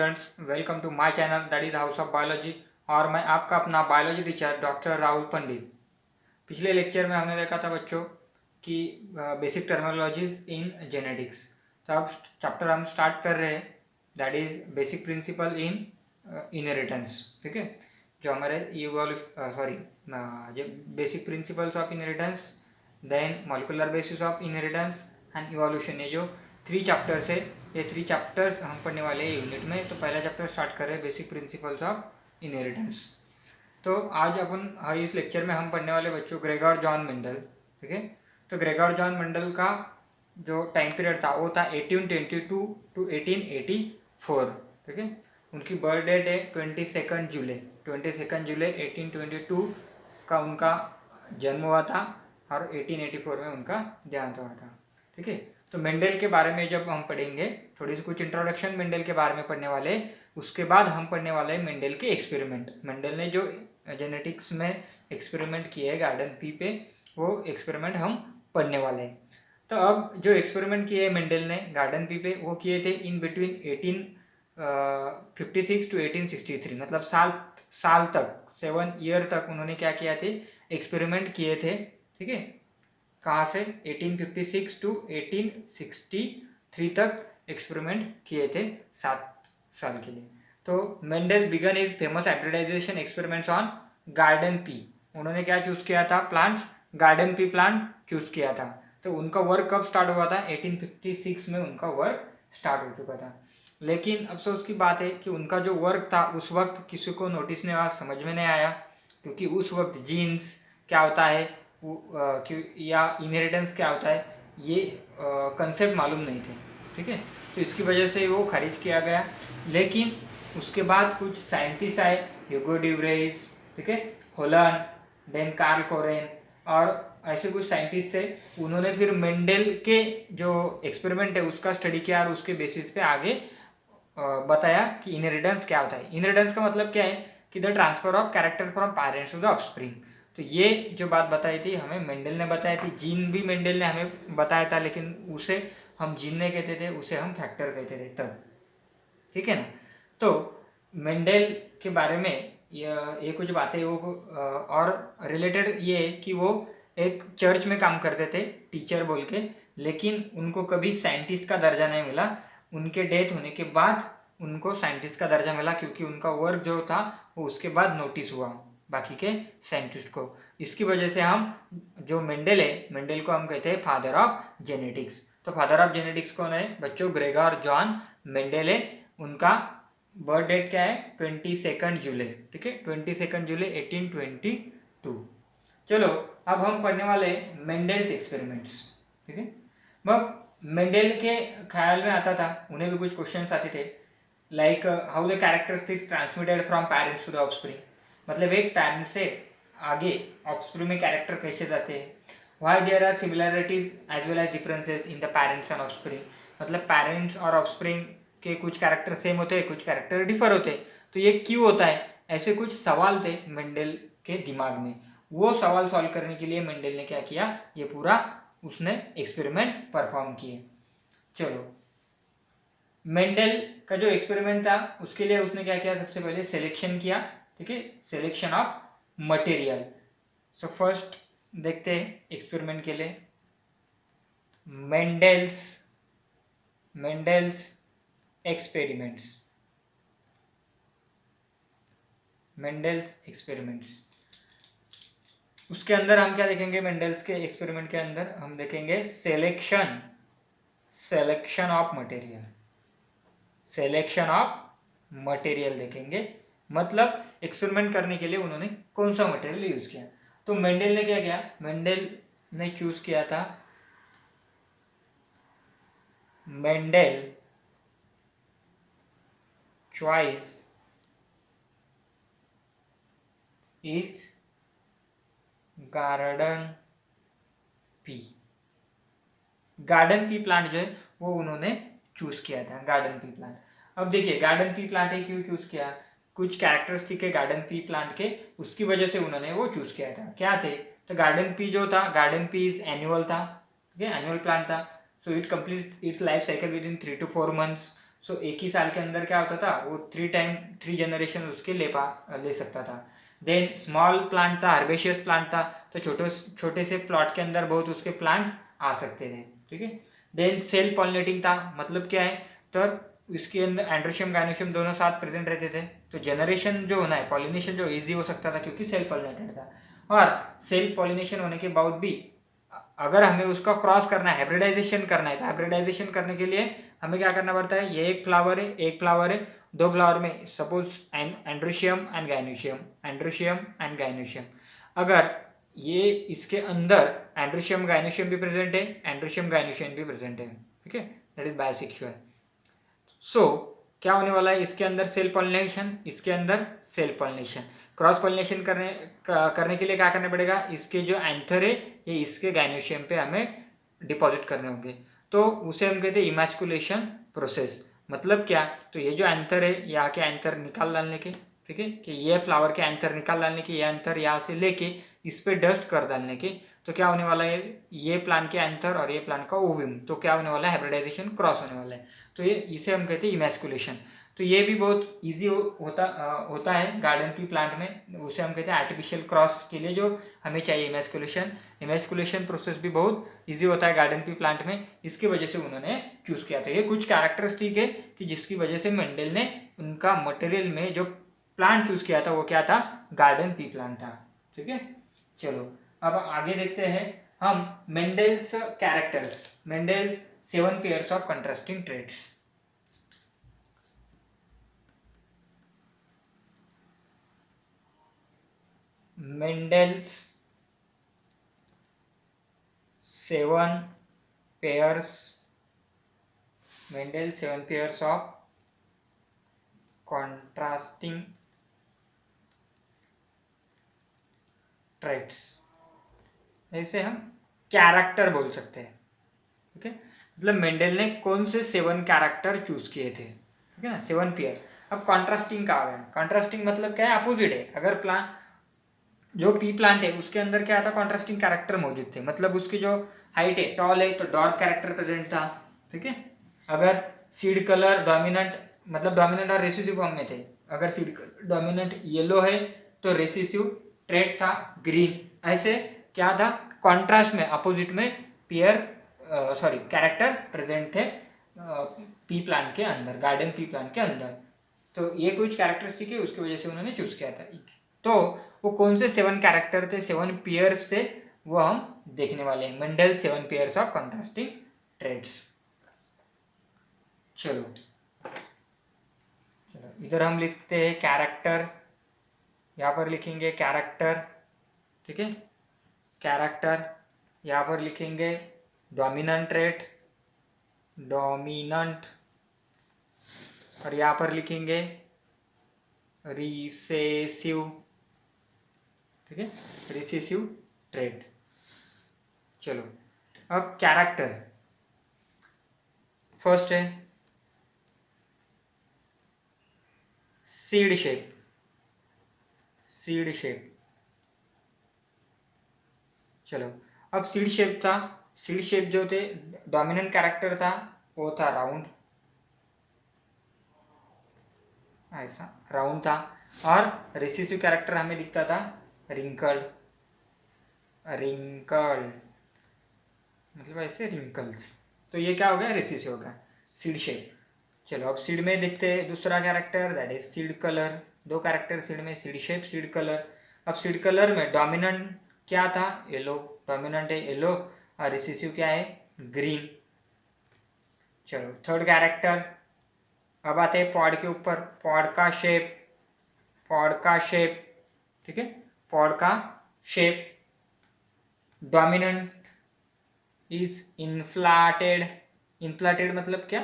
Students, welcome to my channel that is house of biology. और मैं आपका अपना biology teacher doctor Rahul Pandit. पिछले लेक्चर में हमने देखा था बच्चों कि बेसिक टर्मिनोलॉजीज इन जेनेटिक्स। तो अब चैप्टर हम स्टार्ट कर रहे हैं, that is basic principle in inheritance. ठीक है, जो हमारे जो basic principles of inheritance, then molecular basis of inheritance and evolution. ये जो 3 चैप्टर्स है, ये 3 चैप्टर्स हम पढ़ने वाले हैं यूनिट में। तो पहला चैप्टर स्टार्ट कर रहे हैं बेसिक प्रिंसिपल्स ऑफ इनहेरिटेंस। तो आज अपन इस लेक्चर में हम पढ़ने वाले बच्चों ग्रेगोर जॉन मेंडल। ठीक है, तो ग्रेगोर जॉन मेंडल का जो टाइम पीरियड था वो था 1822 टू 1884। ठीक है, उनकी बर्थ डेट है 22 जुलाई 1822 का उनका जन्म हुआ था और 1884 में उनका देहांत हुआ था। ठीक है, तो मेंडल के बारे में जब हम पढ़ेंगे, थोड़ी सी कुछ इंट्रोडक्शन मेंडल के बारे में पढ़ने वाले, उसके बाद हम पढ़ने वाले हैं मेंडल के एक्सपेरिमेंट। मेंडल ने जो जेनेटिक्स में एक्सपेरिमेंट किए गार्डन पी पे, वो एक्सपेरिमेंट हम पढ़ने वाले हैं। तो अब जो एक्सपेरिमेंट किए मेंडल ने गार्डन पी पे, वो किए थे इन बिटवीन 1856 टू 1863, मतलब साल तक 7 ईयर तक उन्होंने क्या किया थे, एक्सपेरिमेंट किए थे। ठीक है, कहाँ से 1856 टू 1863 तक एक्सपेरिमेंट किए थे 7 साल के लिए। तो Mendel began his famous hybridisation experiments on garden pea. उन्होंने क्या चूज किया था, plants, garden pea plant choose किया था। तो उनका वर्क कब स्टार्ट हुआ था, 1856 में उनका वर्क स्टार्ट हो चुका था। लेकिन अफसोस की बात है कि उनका जो वर्क था उस वक्त किसी को नोटिस नहीं आया, समझ में नहीं आया, क्योंकि उस वक्त जीन्स क्या होता है या इनहेरिटेंस क्या होता है, ये कंसेप्ट मालूम नहीं थे। ठीक है, तो इसकी वजह से वो खारिज किया गया। लेकिन उसके बाद कुछ साइंटिस्ट आए, ह्यूगो ड्यूरेस, ठीक है, होलन, देन कार्ल कोरेन और ऐसे कुछ साइंटिस्ट थे। उन्होंने फिर मेंडल के जो एक्सपेरिमेंट है उसका स्टडी किया और उसके बेसिस पे आगे बताया कि इनहेरिटेंस क्या होता है। इनहेरिटेंस का मतलब क्या है कि the transfer of character from parents to the offspring. तो ये जो बात बताई थी हमें मेंडल ने बताई थी। जीन भी मेंडल ने हमें बताया था, लेकिन उसे हम जीन नहीं कहते थे, उसे हम फैक्टर कहते थे तब। ठीक है ना। तो मेंडल के बारे में ये कुछ बातें वो और रिलेटेड ये है कि वो एक चर्च में काम करते थे टीचर बोल के, लेकिन उनको कभी साइंटिस्ट का दर्जा नहीं मिला। उनके डेथ होने के बाद उनको साइंटिस्ट का दर्जा मिला, क्योंकि उनका वर्क जो था वो उसके बाद नोटिस हुआ बाकी के साइंटिस्ट को। इसकी वजह से हम जो मेंडल है, मेंडल को हम कहते हैं फादर ऑफ जेनेटिक्स। तो फादर ऑफ जेनेटिक्स कौन है बच्चों, ग्रेगोर जॉन मेंडल है। उनका बर्थ डेट क्या है, 22 जुलाई। ठीक है, 22 जुलाई 1822। चलो अब हम पढ़ने वाले मेंडल्स एक्सपेरिमेंट्स। ठीक है, अब मेंडल के ख्याल में आता था, उन्हें भी कुछ क्वेश्चंस आते थे, like how the characteristics transmitted from parents to the offspring. मतलब एक पेरेंट से आगे ऑफस्प्रिंग में कैरेक्टर कैसे जाते हैं। Why there are similarities as well as differences in the parents and offspring. मतलब पेरेंट्स और ऑफस्प्रिंग के कुछ कैरेक्टर सेम होते हैं, कुछ कैरेक्टर डिफर होते हैं, तो ये क्यों होता है। ऐसे कुछ सवाल थे मेंडल के दिमाग में। वो सवाल सॉल्व करने के लिए मेंडल ने क्या किया, ये पूरा उसने एक्सपेरिमेंट परफॉर्म किए। चलो, मेंडल का जो एक्सपेरिमेंट था उसके लिए उसने क्या किया, सबसे पहले सिलेक्शन किया। ठीक है, selection of material. So first देखते हैं एक्सपेरिमेंट के लिए मेंडल्स एक्सपेरिमेंट्स। उसके अंदर हम क्या देखेंगे, मेंडल्स के एक्सपेरिमेंट के अंदर हम देखेंगे सिलेक्शन ऑफ मटेरियल देखेंगे। मतलब एक्सपेरिमेंट करने के लिए उन्होंने कौन सा मटेरियल यूज किया। तो मेंडल ने क्या किया, मेंडल ने चूज किया था, Mendel choice is garden pea plant जो है वो उन्होंने चूज किया था, गार्डन पी प्लांट। अब देखिए गार्डन पी प्लांट है, क्यों चूज किया, कुछ कैरेक्टरिस्टिक है गार्डन पी प्लांट के, उसकी वजह से उन्होंने वो चूज किया था। क्या थे, तो गार्डन पी जो था, गार्डन पी इज एनुअल था। ठीक है, एनुअल प्लांट था। So it completes it's life cycle with in 3 to 4 months। सो एक ही साल के अंदर क्या होता था, वो 3 जनरेशन उसके ले सकता था। देन स्मॉल प्लांट था, हर्बेशियस प्लांट था, तो छोटे से प्लॉट के अंदर बहुत उसके प्लांट्स आ सकते थे, ठीक है। देन सेल्फ पॉलिनेटिंग था, मतलब क्या है, तो इसके अंदर एंड्रोशियम गायनोशियम दोनों साथ प्रेजेंट रहते थे, तो जनरेशन जो होना है, पॉलिनेशन जो इजी हो सकता था क्योंकि सेल्फ पॉलिनेटेड था। और सेल्फ पॉलिनेशन होने के बाद भी अगर हमें उसका क्रॉस करना है, हाइब्रिडाइजेशन करना है, तो हाइब्रिडाइजेशन करने के लिए हमें क्या करना पड़ता है, ये एक फ्लावर है, दो फ्लावर में सपोज एंड्रोशियम एंड गायनोशियम, अगर ये इसके अंदर एंड्रोशियम गायनोशियम भी प्रेजेंट है, एंड्रोशियम गायनोशियम भी प्रेजेंट है, ठीक है, दैट इज बायसेक्सुअल। सो क्या होने वाला है, इसके अंदर सेल्फ पॉलिनेशन, इसके अंदर सेल्फ पॉलिनेशन, क्रॉस पॉलिनेशन करने के लिए क्या करना पड़ेगा, इसके जो एंथर है ये इसके गायनोशियम पे हमें डिपॉजिट करने होंगे, तो उसे हम कहते हैं इमैस्कुलेशन प्रोसेस। मतलब क्या, तो ये जो एंथर है, यहाँ के एंथर निकाल डालने के, ठीक है, कि ये फ्लावर के एंथर निकाल डालने के, ये एंथर यहाँ से लेके इस पे डस्ट कर डालने के, तो क्या होने वाला है, ये प्लांट के एंथर और ये प्लांट का ओवियम, तो क्या होने वाला है, हाइब्रिडाइजेशन क्रॉस होने वाला है, तो ये इसे हम कहते हैं इमैस्कुलेशन। तो ये भी बहुत इजी होता है गार्डन की प्लांट में, उसे हम कहते हैं आर्टिफिशियल क्रॉस के लिए जो हमें चाहिए इमैस्कुलेशन प्रोसेस भी बहुत इजी होता है गार्डन की प्लांट में, इसकी वजह से उन्होंने चूज किया था। ये कुछ कैरेक्टरिस्टिक है कि जिसकी वजह से मेंडल ने उनका मटेरियल में जो प्लांट चूज किया था वो क्या था, गार्डन पी प्लांट था, ठीक है। चलो अब आगे देखते हैं हम Mendel's characters, Mendel's 7 pairs of contrasting traits. Mendel's 7 pairs of contrasting traits, ऐसे हम कैरेक्टर बोल सकते हैं, ठीक है। मतलब मेंडल ने कौन से 7 कैरेक्टर चूज किए थे, ठीक है ना, 7 पेयर। अब कॉन्ट्रास्टिंग का आ गया, कॉन्ट्रास्टिंग मतलब क्या है, अपोजिट है। अगर प्लांट जो पी प्लांट है उसके अंदर क्या था, कॉन्ट्रास्टिंग कैरेक्टर मौजूद थे, मतलब उसकी जो हाइट है, टॉल है, तो डार्क कैरेक्टर प्रेजेंट था, ठीक है। अगर सीड कलर डोमिनेंट, मतलब डोमिनेंट और रेसिसिव फॉर्म में थे, अगर सीड कलर डोमिनेंट येलो है तो रेसिसिव ट्रेट था ग्रीन, ऐसे क्या था, कॉन्ट्रास्ट में, अपोजिट में कैरेक्टर प्रेजेंट थे पी प्लांट के अंदर, गार्डन पी प्लांट के अंदर। तो ये कुछ कैरेक्टरिस्टिक है, उसकी वजह से उन्होंने चूज किया था। तो वो कौन से 7 कैरेक्टर थे, 7 पेयर्स से, वो हम देखने वाले हैं, Mendel 7 pairs of contrasting traits. चलो इधर हम लिखते हैं कैरेक्टर, यहाँ पर लिखेंगे कैरेक्टर, ठीक है, कैरेक्टर, यहाँ पर लिखेंगे डोमिनेंट ट्रेट, डोमिनेंट, और यहाँ पर लिखेंगे रिसेसिव, ठीक है, रिसेसिव ट्रेट। चलो अब कैरेक्टर, फर्स्ट है सीड शेप, चलो अब सीड शेप था, सीड शेप जो थे, डोमिनेंट कैरेक्टर था वो था राउंड, ऐसा राउंड था, और रिसेसिव कैरेक्टर हमें दिखता था रिंकल्ड, मतलब ऐसे रिंकल्स, तो ये क्या हो गया, रिसेसिव हो गया, सीड शेप। चलो अब सीड में देखते हैं दूसरा character, that is seed colour, 2 character seed में, सीड शेप, सीड कलर। अब सीड कलर में डोमिनेंट क्या था, येलो, डोमिनेंट है येलो, और रिसेसिव क्या है, ग्रीन। चलो थर्ड कैरेक्टर, अब आते हैं पॉड के ऊपर, पॉड का शेप, ठीक है, पॉड का शेप, डोमिनेंट इज इन्फ्लाटेड, इन्फ्लाटेड मतलब क्या,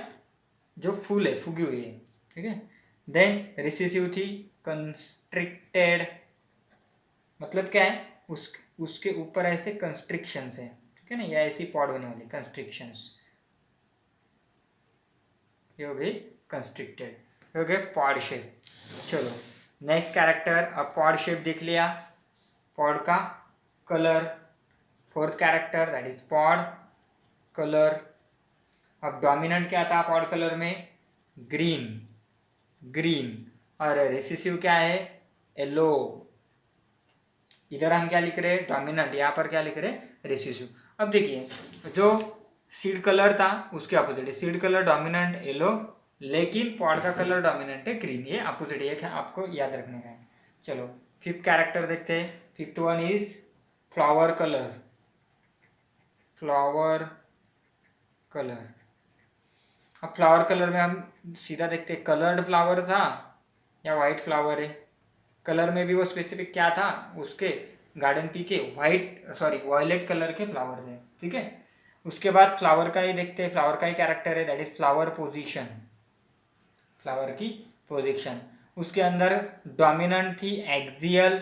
जो फूल है, फूगी हुई है, ठीक है। देन रिसेसिव थी कंस्ट्रिक्टेड, मतलब क्या है, उसके ऊपर ऐसे कंस्ट्रिक्शंस है, ठीक है ना, या ऐसी पॉड होने वाली कंस्ट्रिक्शंस, ये हो गई कंस्ट्रिक्टेड, हो गए पॉड शेप। चलो नेक्स्ट कैरेक्टर, अब पॉड शेप देख लिया, पॉड का colour, fourth character that is pod colour. अब डोमिनेंट क्या था पॉड कलर में, ग्रीन, ग्रीन, और रिसेसिव क्या है, येलो। इधर हम क्या लिख रहे हैं, डोमिनेंट, यहाँ पर क्या लिख रहे हैं, रिसेसिव। अब देखिए जो सीड कलर था उसके अपोजिट है, सीड कलर डोमिनेंट येलो, लेकिन पॉड का कलर डोमिनेंट है ग्रीन, ये अपोजिट है, आपको याद रखने का है। चलो फिफ्थ कैरेक्टर देखते हैं। Fifth one is flower colour, flower colour. अब फ्लावर कलर में हम सीधा देखते हैं, कलर्ड फ्लावर था या वाइट फ्लावर है। कलर में भी वो स्पेसिफिक क्या था, उसके गार्डन पी के वायलेट कलर के फ्लावर थे, ठीक है। उसके बाद फ्लावर का ही देखते हैं, फ्लावर का ही कैरेक्टर है, that is flower position, flower की पोजीशन। उसके अंदर डोमिनेंट थी एक्सियल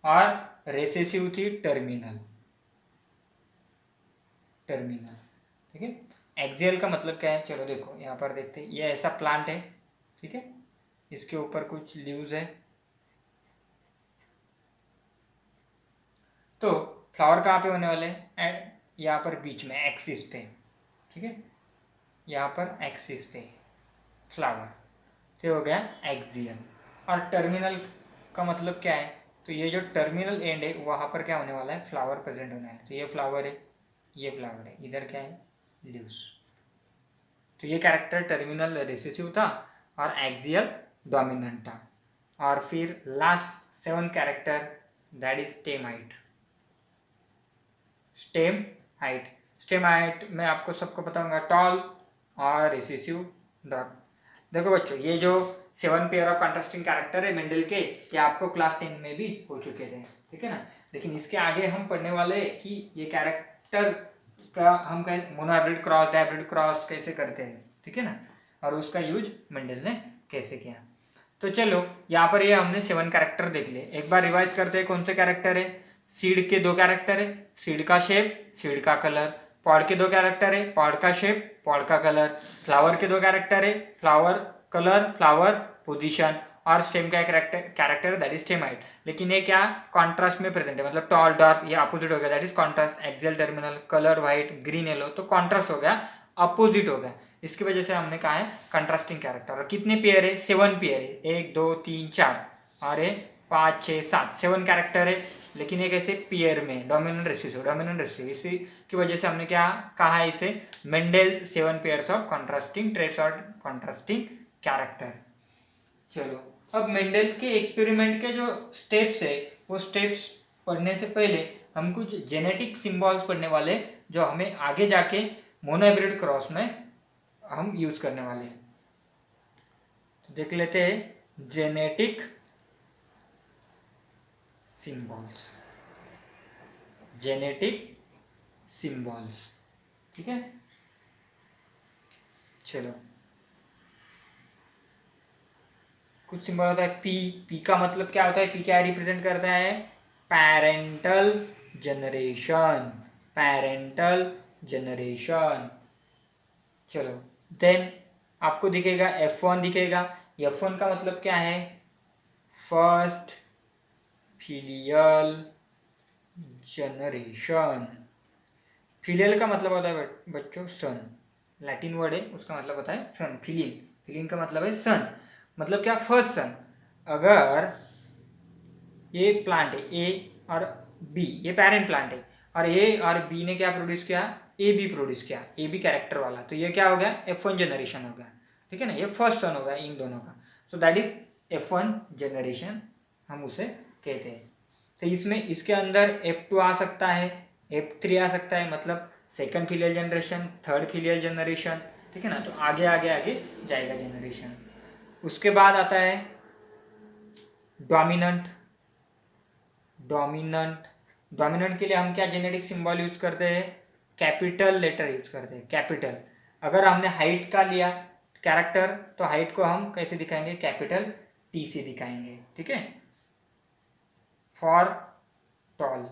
और रेसेसिव थी टर्मिनल, टर्मिनल, ठीक है। एक्सियल का मतलब क्या है, चलो देखो यहाँ पर देखते हैं, ये ऐसा प्लांट है, ठीक है, इसके ऊपर कुछ लीव्स है, तो फ्लावर कहाँ पे होने वाले हैं, यहाँ पर बीच में एक्सिस पे, ठीक है, यहाँ पर एक्सिस पे फ्लावर, तो हो गया एक्सियल। और टर्मिनल का मतलब क्या है, तो ये जो टर्मिनल एंड है वहाँ पर क्या होने वाला है, फ्लावर प्रेजेंट होने वाला है। तो ये फ्लावर है, ये फ्लावर है, इधर क्या है, लीव्स। तो ये कैरेक्टर टर्मिनल रिसेसिव था और एक्सियल डोमिनेंट था। और फिर last 7 character, that is stem height, stem height. Stem height में आपको सबको पता होगा, टॉल और रिसेसिव डॉट। देखो बच्चों, ये जो 7 पेयर ऑफ कंट्रास्टिंग कैरेक्टर है मेंडल के, ये आपको क्लास 10 में भी हो चुके थे, ठीक है ना। लेकिन इसके आगे हम पढ़ने वाले हैं कि ये कैरेक्टर का हम मोनोहाइब्रिड क्रॉस, डाइब्रिड क्रॉस कैसे करते हैं, ठीक है ना, और उसका यूज मेंडल ने कैसे किया। तो चलो यहाँ पर ये हमने 7 कैरेक्टर देख लिए, एक बार रिवाइज करते हैं। कौन से कैरेक्टर है, सीड के 2 कैरेक्टर है, सीड का शेप, सीड का कलर। पॉड के 2 कैरेक्टर है, पॉड का शेप, पॉड का कलर। फ्लावर के 2 कैरेक्टर है, फ्लावर कलर, फ्लावर पोजीशन। और स्टेम का character that is stem height. लेकिन ये क्या कॉन्ट्रास्ट में प्रेजेंट है, मतलब टॉल डार्क, ये अपोजिट हो गया, that is contrast. Axial terminal, colour white, green yellow, तो कॉन्ट्रास्ट हो गया, अपोजिट हो गया। इसकी वजह से हमने कहा है कंट्रास्टिंग कैरेक्टर। और कितने पेयर है, 7 पेयर है, 1 2 3 4 और 5 6 7, 7 कैरेक्टर है। लेकिन एक ऐसे पेयर में डोमिनेंट रिसेसिव, डोमिनेंट रिसेसिव, इसी की वजह से हमने क्या कहा है इसे, Mendel's 7 pairs of contrasting traits और कंट्रास्टिंग कैरेक्टर। चलो अब मेंडल के एक्सपेरिमेंट के जो स्टेप्स है, वो स्टेप्स पढ़ने से पहले हम कुछ जेनेटिक सिंबल्स पढ़ने वाले, जो हमें आगे जाके मोनोहाइब्रिड क्रॉस में हम यूज करने वाले हैं। तो देख लेते हैं जेनेटिक सिंबल्स, जेनेटिक सिंबल्स, ठीक है। चलो कुछ सिंबल होता है, पी का मतलब क्या होता है, पी क्या रिप्रेजेंट करता है, पेरेंटल जनरेशन, पेरेंटल जनरेशन। चलो देन आपको दिखेगा F1 दिखेगा, F1 का मतलब क्या है, फर्स्ट फिलियल जनरेशन। फिलियल का मतलब होता है बच्चों सन, लैटिन वर्ड है, उसका मतलब होता है सन, फिलिन, फिलिन का मतलब है सन, मतलब क्या, फर्स्ट सन। अगर ये प्लांट है ए और बी, ये पेरेंट प्लांट है, और ए और बी ने क्या प्रोड्यूस किया, ए बी प्रोड्यूस किया, ए बी कैरेक्टर वाला, तो ये क्या हो गया, F1 जनरेशन हो गया, ठीक है ना, ये फर्स्ट सन हो गया इन दोनों का। So that is F1 generation, हम उसे कहते हैं। तो इसमें इसके अंदर F2 आ सकता है, F3 आ सकता है, मतलब second filial generation, third filial generation, ठीक है ना। तो आगे आगे आगे जाएगा जनरेशन। उसके बाद आता है डोमिनेंट, डोमिनेंट, डोमिनेंट के लिए हम क्या जेनेटिक सिंबल यूज करते हैं, कैपिटल लेटर यूज करते हैं, कैपिटल। अगर हमने हाइट का लिया कैरेक्टर, तो हाइट को हम कैसे दिखाएंगे, कैपिटल T से दिखाएंगे, ठीक है। फॉर टॉल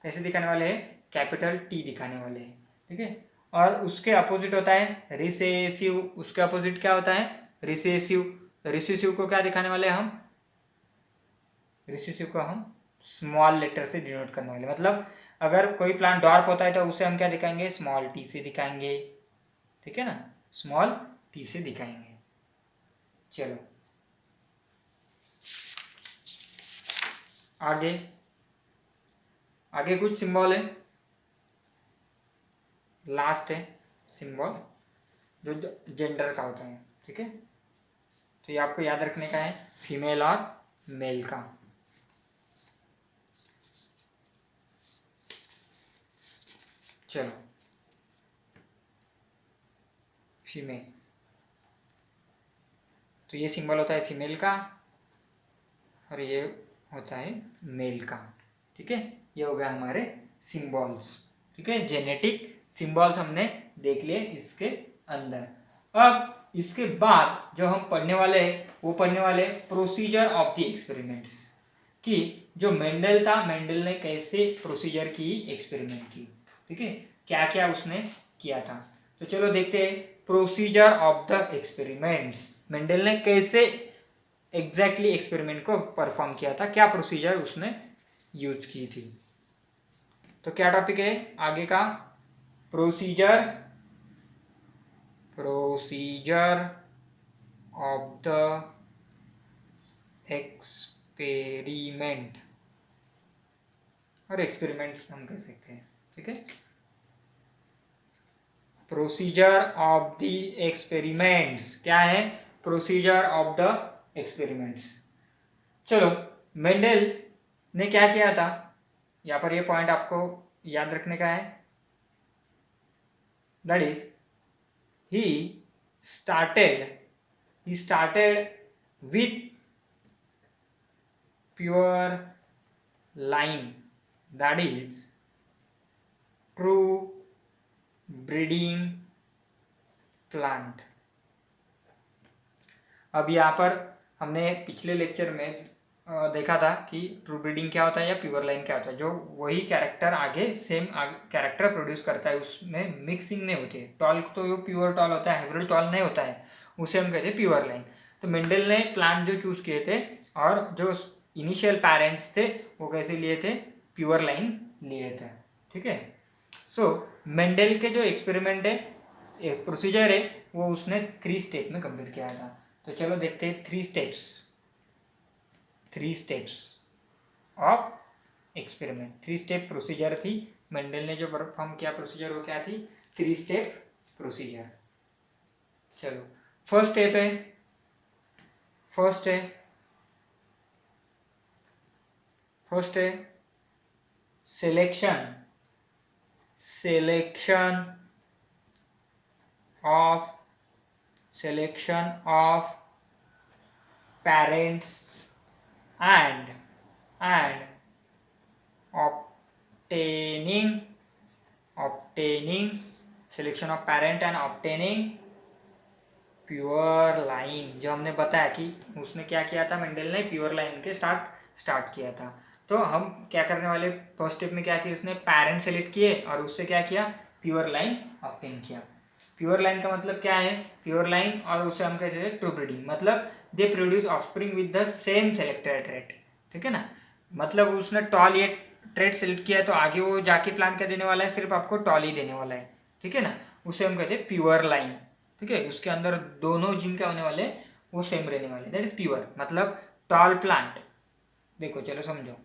कैसे दिखाने वाले हैं, कैपिटल T दिखाने वाले हैं, ठीक है। और उसके अपोजिट होता है रिसेसिव, उसके अपोजिट क्या होता है, रिसेसिव। रिसेसिव को क्या दिखाने वाले हैं हम, रिसेसिव को हम स्मॉल लेटर से डिनोट करने वाले, मतलब अगर कोई प्लांट डॉर्फ होता है तो उसे हम क्या दिखाएंगे, स्मॉल T से दिखाएंगे, ठीक है ना, स्मॉल T से दिखाएंगे। चलो आगे आगे कुछ सिंबल है, लास्ट है सिंबल जो जेंडर का होता है, ठीक है। तो ये आपको याद रखने का है, फीमेल और मेल का। चलो फीमेल, तो ये सिंबल होता है फीमेल का और ये होता है मेल का, ठीक है। ये हो गया हमारे सिंबल्स, ठीक है। जेनेटिक सिंबल्स हमने देख लिए इसके अंदर। अब इसके बाद जो हम पढ़ने वाले हैं वो पढ़ने वाले प्रोसीजर ऑफ द एक्सपेरिमेंट्स, कि जो मेंडल था, मेंडल ने कैसे प्रोसीजर की एक्सपेरिमेंट की, ठीक है, क्या क्या उसने किया था। तो चलो देखते हैं procedure of the experiments, Mendel ने कैसे एग्जैक्टली एक्सपेरिमेंट को परफॉर्म किया था, क्या प्रोसीजर उसने यूज की थी। तो क्या टॉपिक है आगे का, प्रोसीजर ऑफ द एक्सपेरिमेंट, और एक्सपेरिमेंट्स हम कह सकते हैं, ठीक है। प्रोसीजर ऑफ द एक्सपेरिमेंट्स क्या है, प्रोसीजर ऑफ द एक्सपेरिमेंट्स। चलो मेंडल ने क्या किया था, यहाँ पर ये पॉइंट आपको याद रखने का है, that is he started with pure line, that is true breeding plant। अब यहाँ पर हमने पिछले लेक्चर में देखा था कि ट्रू ब्रीडिंग क्या होता है या प्योर लाइन क्या होता है, जो वही कैरेक्टर आगे सेम कैरेक्टर प्रोड्यूस करता है, उसमें मिक्सिंग नहीं होती है। टॉल तो वो प्योर टॉल होता है, हाइब्रिड टॉल नहीं होता है, उसे हम कहते हैं प्योर लाइन। तो मेंडल ने प्लांट जो चूज किए थे और जो इनिशियल पेरेंट्स थे वो कैसे लिए थे, प्योर लाइन लिए थे, ठीक है। सो मेंडल के जो एक्सपेरिमेंट है, एक प्रोसीजर है, वो उसने 3 स्टेप में कंप्लीट किया था। तो चलो देखते हैं 3 steps of experiment. 3 step procedure थी, मेंडल ने जो परफॉर्म किया प्रोसीजर वो क्या थी, 3 स्टेप प्रोसीजर। चलो फर्स्ट स्टेप है selection of parents and obtaining selection of parent and obtaining pure line. जो हमने बताया कि उसने क्या किया था, मेंडल ने प्योर लाइन के स्टार्ट किया था। तो हम क्या करने वाले, फर्स्ट स्टेप में क्या किया, उसने पेरेंट सेलेक्ट किए और उससे क्या किया, प्योर लाइन ऑब्टेन किया। प्योर लाइन का मतलब क्या है, प्योर लाइन, और उसे हम कहते हैं ट्रू ब्रीडिंग, मतलब they produce offspring with the same selected trait, ठीक है ना। मतलब उसने टॉल ये ट्रेट सेलेक्ट किया है तो आगे वो जाके प्लांट क्या देने वाला है, सिर्फ आपको टॉल ही देने वाला है, ठीक है ना। उसे हम कहते हैं प्योर लाइन, ठीक है। उसके अंदर दोनों जीन क्या होने वाले, वो सेम रहने वाले, दैट इज प्योर, मतलब टॉल प्लांट। देखो चलो समझो,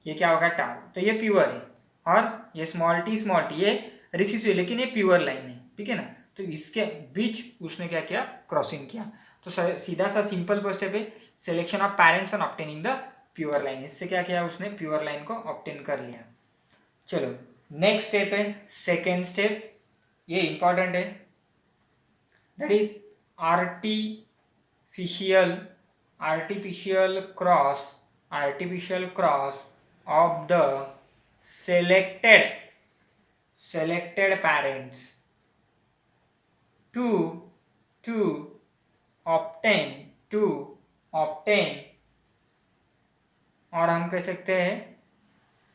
ये क्या होगा टॉल, तो ये प्योर है, और ये स्मॉल टी ये रिसेसिव, लेकिन ये प्योर लाइन है, ठीक है ना। तो इसके बीच उसने क्या किया, क्रॉसिंग किया। तो सीधा सा सिंपल फर्स्ट स्टेप है selection of parents and obtaining the pure line. इससे क्या किया उसने, प्योर लाइन को ऑब्टेन कर लिया। चलो नेक्स्ट स्टेप है सेकेंड स्टेप, ये इंपॉर्टेंट है, that is artificial cross of the selected parents to obtain, और हम कह सकते हैं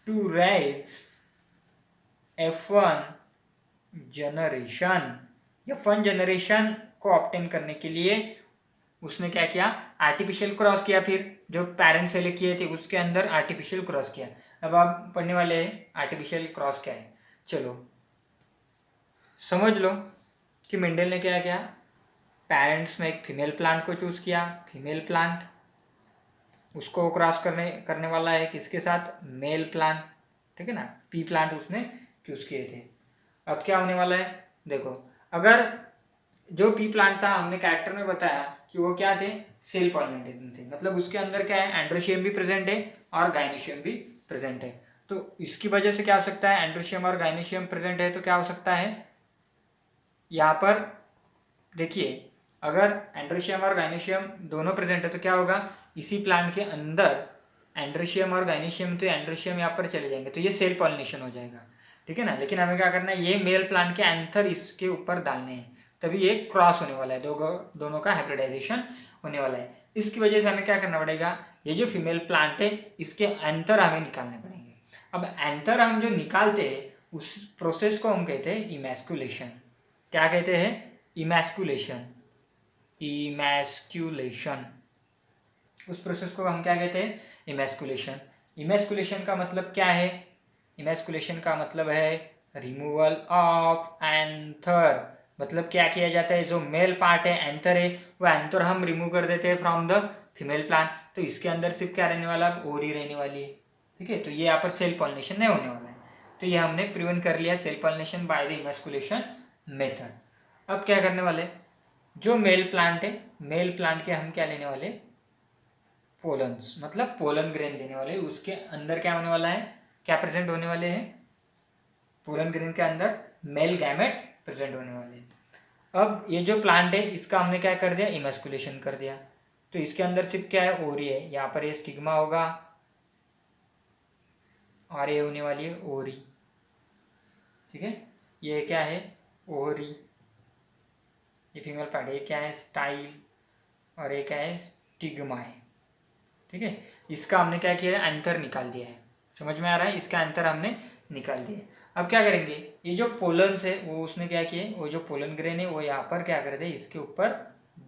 टू raise F1 जनरेशन को ऑब्टेन करने के लिए उसने क्या किया, आर्टिफिशियल क्रॉस किया। फिर जो पेरेंट्स सेलेक्ट किए थे उसके अंदर आर्टिफिशियल क्रॉस किया। अब आप पढ़ने वाले हैं आर्टिफिशियल क्रॉस क्या है। चलो समझ लो कि मेंडल ने क्या किया, पेरेंट्स में एक फीमेल प्लांट को चूज किया, फीमेल प्लांट, उसको क्रॉस करने वाला है किसके साथ, मेल प्लांट, ठीक है ना, पी प्लांट उसने चूज किए थे। अब क्या होने वाला है, देखो अगर जो पी प्लांट था हमने कैरेक्टर में बताया कि वो क्या थे, सेल पॉलिनेटेड थे, मतलब उसके अंदर क्या है, एंड्रोशियम भी प्रेजेंट है और गाइनोशियम भी प्रेजेंट है। तो इसकी वजह से क्या हो सकता है, एंड्रोशियम और गाइनोशियम प्रेजेंट है तो क्या हो सकता है, यहाँ पर देखिए अगर एंड्रोशियम और गाइनोशियम दोनों प्रेजेंट है तो क्या होगा, इसी प्लांट के अंदर एंड्रोशियम और गाइनोशियम, तो एंड्रोशियम यहाँ पर चले जाएंगे तो ये सेल पॉलिनेशन हो जाएगा, ठीक है ना। लेकिन हमें क्या करना है, ये मेल प्लांट के एंथर इसके ऊपर डालने हैं, तभी ये क्रॉस होने वाला है, दोनों का हाइब्रिडाइजेशन होने वाला है। इसकी वजह से हमें क्या करना पड़ेगा, ये जो फीमेल प्लांट है इसके एंथर हमें निकालने पड़ेंगे। अब एंथर हम जो निकालते हैं उस प्रोसेस को हम कहते हैं इमैस्कुलेशन। क्या कहते हैं, इमैस्कुलेशन, इमैस्कुलेशन, उस प्रोसेस को हम क्या कहते हैं, इमैस्कुलेशन। इमैस्कुलेशन का मतलब क्या है, इमैस्कुलेशन का मतलब है रिमूवल ऑफ एंथर, मतलब क्या किया जाता है, जो मेल पार्ट है एंथर है वो एंथर हम रिमूव कर देते हैं फ्रॉम द फीमेल प्लांट, तो इसके अंदर सिर्फ क्या रहने वाला, ओरी रहने वाली है, ठीक है। तो ये यहाँ पर सेल पॉलिनेशन नहीं होने वाला है, तो ये हमने प्रिवेंट कर लिया self pollination by the emasculation method. अब क्या करने वाले, जो मेल प्लांट है, मेल प्लांट के हम क्या लेने वाले, पोलन्स, मतलब पोलन ग्रेन देने वाले, उसके अंदर क्या होने वाला है, क्या प्रेजेंट होने वाले हैं, पोलन ग्रेन के अंदर मेल गैमेट प्रेजेंट होने वाले हैं। अब ये जो प्लांट है इसका हमने क्या कर दिया, इमैस्कुलेशन कर दिया, तो इसके अंदर सिर्फ क्या है, ओरी है, यहाँ पर ये स्टिग्मा होगा और ये होने वाली है ओरी, ठीक है। ये क्या है, ओरी, ये फीमेल पार्ट, ये क्या है, स्टाइल, और ये क्या है, स्टिग्मा है, ठीक है। इसका हमने क्या किया है, एंथर निकाल दिया है, समझ में आ रहा है, इसका एंथर हमने निकाल दिया। अब क्या करेंगे, ये जो पोलन्स है वो उसने क्या किए, वो जो पोलन ग्रेन है वो यहाँ पर क्या कर दे, इसके ऊपर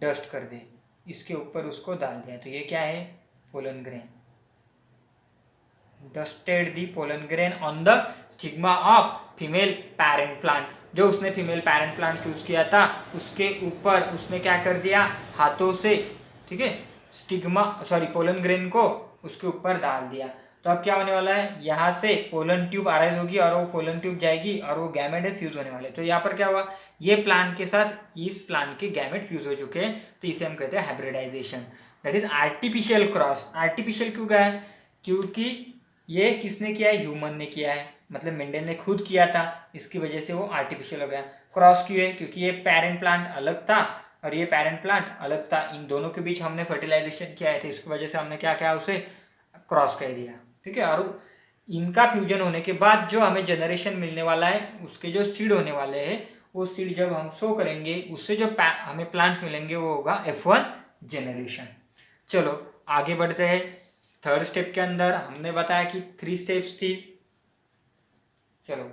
डस्ट कर दे, इसके ऊपर उसको डाल दिया, तो ये क्या है, pollen grain, dusted the pollen grain on the stigma of female parent plant, जो उसने फीमेल पेरेंट प्लांट चूज किया था उसके ऊपर उसने क्या कर दिया, हाथों से, ठीक है, स्टिग्मा सॉरी पोलन ग्रेन को उसके ऊपर डाल दिया। तो अब क्या होने वाला है, यहाँ से पोलन ट्यूब अराइज होगी और वो पोलन ट्यूब जाएगी और वो गैमेट फ्यूज होने वाले, तो यहाँ पर क्या हुआ, ये प्लांट के साथ इस प्लांट के गैमेट फ्यूज हो चुके हैं, तो इसे हम कहते हैं hybridisation, that is artificial cross. Artificial क्यों गया है, क्योंकि ये किसने किया है, ह्यूमन ने किया है, मतलब मेंडल ने खुद किया था, इसकी वजह से वो आर्टिफिशियल हो गया। क्रॉस क्यों है, क्योंकि ये पेरेंट प्लांट अलग था और ये पेरेंट प्लांट अलग था, इन दोनों के बीच हमने फर्टिलाइजेशन किया है, तो इसकी वजह से हमने क्या किया, उसे क्रॉस कह दिया, ठीक है। और इनका फ्यूजन होने के बाद जो हमें जनरेशन मिलने वाला है, उसके जो सीड होने वाले हैं, वो सीड जब हम शो करेंगे उससे जो हमें प्लांट्स मिलेंगे वो होगा F1 जनरेशन। चलो आगे बढ़ते हैं। थर्ड स्टेप के अंदर हमने बताया कि 3 स्टेप्स थी, चलो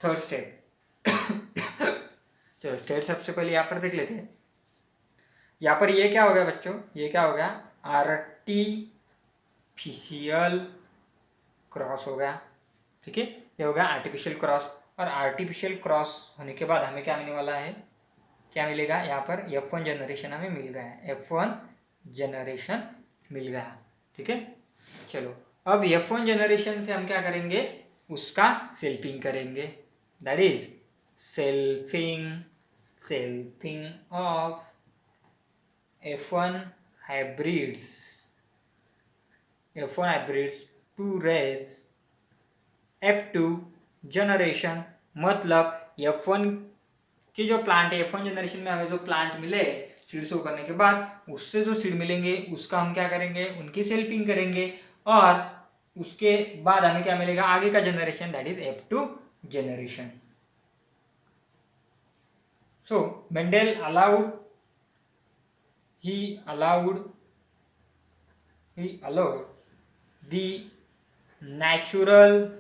थर्ड स्टेप चलो स्टेप सबसे पहले यहाँ पर देख लेते हैं। यहाँ पर ये क्या हो गया बच्चों, ये क्या हो गया, आर्टिफिशियल क्रॉस हो गया, ठीक है, ये हो गया आर्टिफिशियल क्रॉस। और आर्टिफिशियल क्रॉस होने के बाद हमें क्या मिलने वाला है, क्या मिलेगा, यहाँ पर F1 जनरेशन हमें मिल गया है, F1 जनरेशन मिल गया, ठीक है। चलो अब F1 जनरेशन से हम क्या करेंगे, उसका सेल्फिंग करेंगे, that is selfing of F1 hybrids to raise F2 generation. मतलब F1 की जो प्लांट है, F1 जनरेशन में हमें जो प्लांट मिले सीड शो करने के बाद, उससे जो सीड मिलेंगे उसका हम क्या करेंगे, उनकी सेल्फिंग करेंगे, और उसके बाद हमें क्या मिलेगा, आगे का generation, that is F2 generation. So Mendel allowed the natural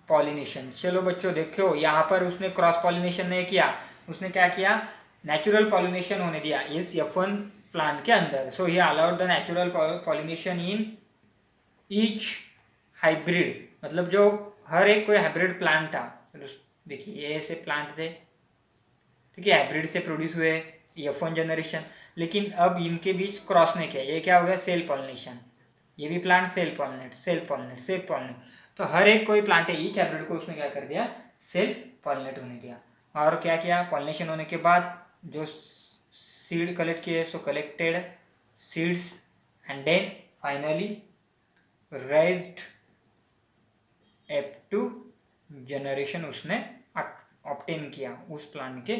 pollination. चलो बच्चों देखो, यहाँ पर उसने क्रॉस पॉलिनेशन नहीं किया, उसने क्या किया, नेचुरल पॉलिनेशन होने दिया इस F1 प्लांट के अंदर। So he allowed the natural pollination in each hybrid, मतलब जो हर एक कोई हाइब्रिड प्लांट था, देखिए ये ऐसे प्लांट थे, ठीक है, हाइब्रिड से प्रोड्यूस हुए F1 जनरेशन, लेकिन अब इनके बीच क्रॉस ने किया, ये क्या हो गया सेल्फ पॉलिनेशन, ये भी plant self pollinate self pollinate self pollinate, तो हर एक कोई प्लांट है ईच हाइब्रिड को उसने क्या कर दिया सेल्फ पॉलिनेट होने दिया। और क्या किया, पॉलिनेशन होने के बाद जो सीड कलेक्ट किए so collected seeds and then finally raised F2 generation उसने ऑब्टेन किया उस प्लांट के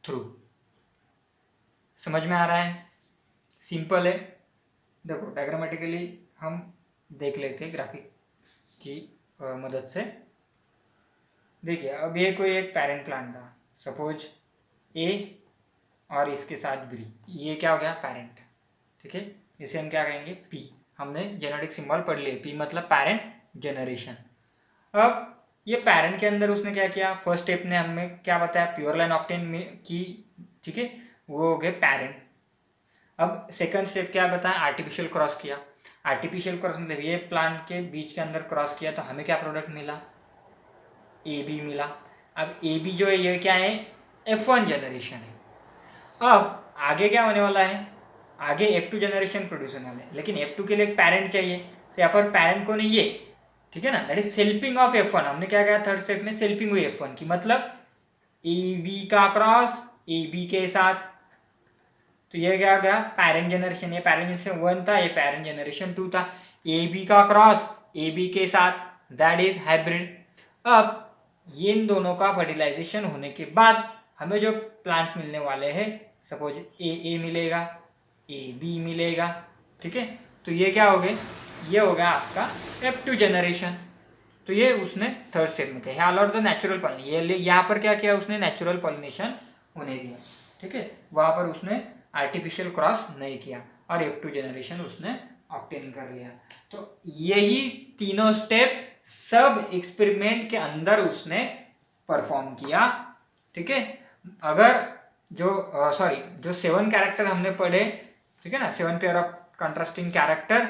थ्रू। समझ में आ रहा है, सिंपल है। देखो डायग्रामेटिकली हम देख लेते हैं ग्राफिक की मदद से। देखिए अब ये कोई एक पेरेंट प्लांट था, सपोज ए और इसके साथ बी, ये क्या हो गया पेरेंट, ठीक है, इसे हम क्या कहेंगे पी, हमने जेनेटिक सिंबल पढ़ लिए, पी मतलब पेरेंट जनरेशन। अब ये पेरेंट के अंदर उसने क्या किया, फर्स्ट स्टेप ने हमें क्या बताया प्योर लाइन ऑब्टेन की, ठीक है, वो हो गए पेरेंट। अब सेकंड स्टेप क्या बताया, आर्टिफिशियल क्रॉस किया, आर्टिफिशियल क्रॉस मतलब ये प्लांट के बीच के अंदर क्रॉस किया तो हमें क्या प्रोडक्ट मिला, ए बी मिला। अब ए बी जो है ये क्या है F1 जनरेशन है। अब आगे क्या होने वाला है, आगे F2 जनरेशन प्रोड्यूस होने वाला है, लेकिन F2 के लिए एक पेरेंट चाहिए, तो यहाँ पर पेरेंट कौन है ये, ठीक है ना, that is selfing of F1। हमने क्या कहा थर्ड स्टेप में, सेल्फिंग हुई F1 की, मतलब ए बी का क्रॉस ए बी के साथ, तो ये क्या गया पेरेंट जनरेशन, ये पेरेंट जनरेशन 1 था, ये पेरेंट जनरेशन 2 था, ए बी का क्रॉस ए बी के साथ, दैट इज हाइब्रिड। अब ये इन दोनों का फर्टिलाइजेशन होने के बाद हमें जो प्लांट्स मिलने वाले हैं, सपोज ए मिलेगा, ए बी मिलेगा, ठीक है, तो ये क्या हो गए, ये हो गया आपका F2 जनरेशन। तो ये उसने थर्ड स्टेप में किया, ऑल द नेचुरल पॉलिनेशन, ये यहाँ पर क्या किया उसने नेचुरल पॉलिनेशन होने दिया, ठीक है, वहाँ पर उसने आर्टिफिशियल क्रॉस नहीं किया और F2 जनरेशन उसने ऑब्टेन कर लिया। तो यही तीनों स्टेप सब एक्सपेरिमेंट के अंदर उसने परफॉर्म किया, ठीक है। अगर जो जो 7 कैरेक्टर हमने पढ़े, ठीक है ना, 7 पेयर ऑफ कंट्रास्टिंग कैरेक्टर,